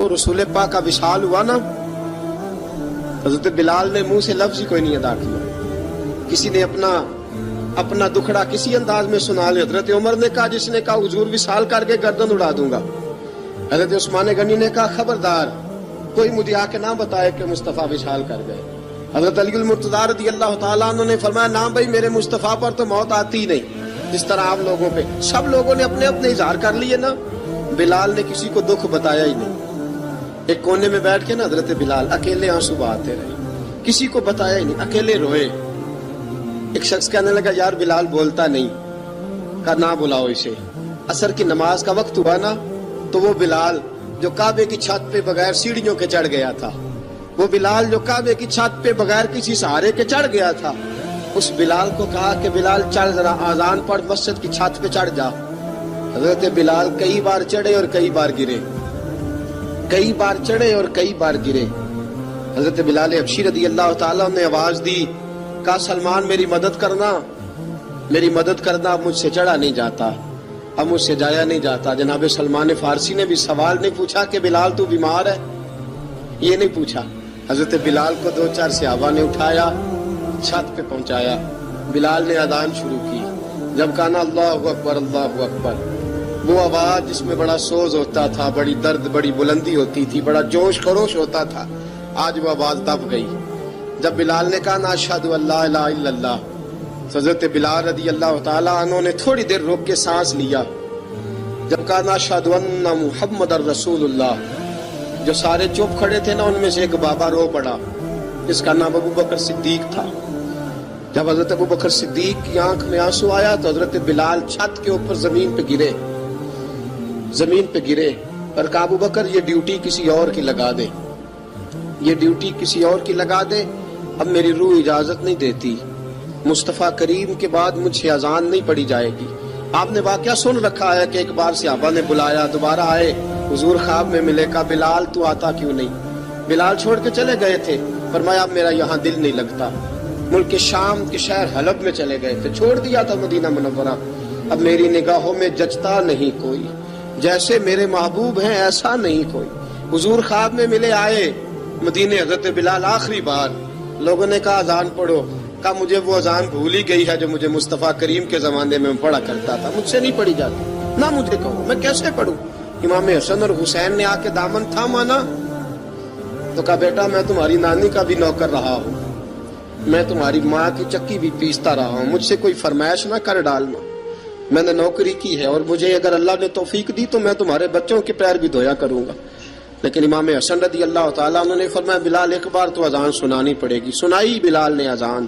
جیسے رسول پاک کا وصال ہوا نا، حضرت بلال نے منہ سے لفظ ہی کوئی نہیں ادا کیا. کسی نے اپنا دکھڑا کسی انداز میں سنا لے. حضرت عمر نے کہا، جس نے کہا حضور وصال کر کے گردن اڑا دوں گا. حضرت عثمان غنی نے کہا خبردار کوئی مجھے آ کے نہ بتائے کہ مصطفیٰ وصال کر گئے. حضرت علی المرتضیٰ رضی اللہ تعالیٰ عنہ نے فرمایا، نہ بھائی میرے مصطفیٰ پر تو موت آتی ہی نہیں جس طرح آپ لوگوں پہ. سب لوگوں نے اپنے اپنے اظہار کر لیے نا، بلال نے کسی کو دکھ بتایا ہی نہیں. ایک کونے میں بیٹھ کے نا حضرت بلال اکیلے آنسو بہاتے رہے، کسی کو بتایا ہی نہیں، اکیلے روئے. ایک شخص کہنے لگا یار بلال بولتا نہیں. کہا نہ بلاؤ اسے. عصر کی نماز کا وقت ہوا نا تو وہ بلال جو کعبے کی چھت پہ بغیر سیڑھیوں کے چڑھ گیا تھا، وہ بلال جو کعبے کی چھت پہ بغیر کسی سہارے کے چڑھ گیا تھا، اس بلال کو کہا کہ بلال چڑھ ذرا، آذان پڑھ، مسجد کی چھت پہ چڑھ جا. حضرت بلال کئی بار چڑھے اور کئی بار گرے، کئی بار چڑھے اور کئی بار گرے. حضرت بلال حبشی رضی اللہ تعالیٰ نے آواز دی، کہا سلمان میری مدد کرنا، میری مدد کرنا. اب مجھ سے چڑھا نہیں جاتا، اب مجھ سے جایا نہیں جاتا. جناب سلمان فارسی نے بھی سوال نہیں پوچھا کہ بلال تو بیمار ہے، یہ نہیں پوچھا. حضرت بلال کو 2-4 صحابہ نے اٹھایا، چھت پہ پہنچایا. بلال نے اذان شروع کی. جب کہا نا اللہ اکبر اللہ اکبر، وہ آواز جس میں بڑا سوز ہوتا تھا، بڑی درد، بڑی بلندی ہوتی تھی، بڑا جوش خروش ہوتا تھا، آج وہ آواز دب گئی. جب بلال نے کہا نا اشہد ان لا الہ الا اللہ، حضرت بلال رضی اللہ تعالیٰ عنہ نے تھوڑی دیر روک کے سانس لیا. جب کہا نا اشہد ان محمد الرسول اللہ، جو سارے چپ کھڑے تھے نا ان میں سے ایک بابا رو پڑا، جس کا نام ابو بکر صدیق تھا. جب حضرت ابو بکر صدیق کی آنکھ میں آنسو آیا تو حضرت بلال چھت کے اوپر زمین پہ گرے، زمین پہ گرے اور کہا ابو بکر یہ ڈیوٹی کسی اور کی لگا دے، یہ ڈیوٹی کسی اور کی لگا دے، اب میری روح اجازت نہیں دیتی، مصطفیٰ کریم کے بعد مجھ سے اذان نہیں پڑھی جائے گی. آپ نے واقعہ سن رکھا ہے کہ ایک بار صحابہ نے بلایا، دوبارہ آئے، حضور خواب میں ملے. کہا بلال تو آتا کیوں نہیں؟ بلال چھوڑ کے چلے گئے تھے. فرمایا اب میرا یہاں دل نہیں لگتا. ملک شام کے شہر حلب میں چلے گئے تھے، چھوڑ دیا تھا مدینہ منورہ. اب میری نگاہوں میں جچتا نہیں کوئی، جیسے میرے محبوب ہیں ایسا نہیں کوئی. حضور خواب میں ملے، آئے مدینے. حضرت بلال آخری بار، لوگوں نے کہا اذان پڑھو. کہا مجھے وہ اذان بھول ہی گئی ہے جو مجھے مصطفیٰ کریم کے زمانے میں پڑھا کرتا تھا، مجھ سے نہیں پڑھی جاتی. نہ مجھے کہو، میں کیسے پڑھوں؟ امام حسن اور حسین نے آ کے دامن تھاما نا تو کہا بیٹا میں تمہاری نانی کا بھی نوکر رہا ہوں، میں تمہاری ماں کی چکی بھی پیستا رہا ہوں، مجھ سے کوئی فرمائش نہ کر ڈالنا. میں نے نوکری کی ہے اور مجھے اگر اللہ نے توفیق دی تو میں تمہارے بچوں کے پیر بھی دھویا کروں گا. لیکن امام حسن رضی اللہ تعالیٰ عنہ نے فرمایا بلال ایک بار تو اذان سنانی پڑے گی. سنائی بلال نے اذان.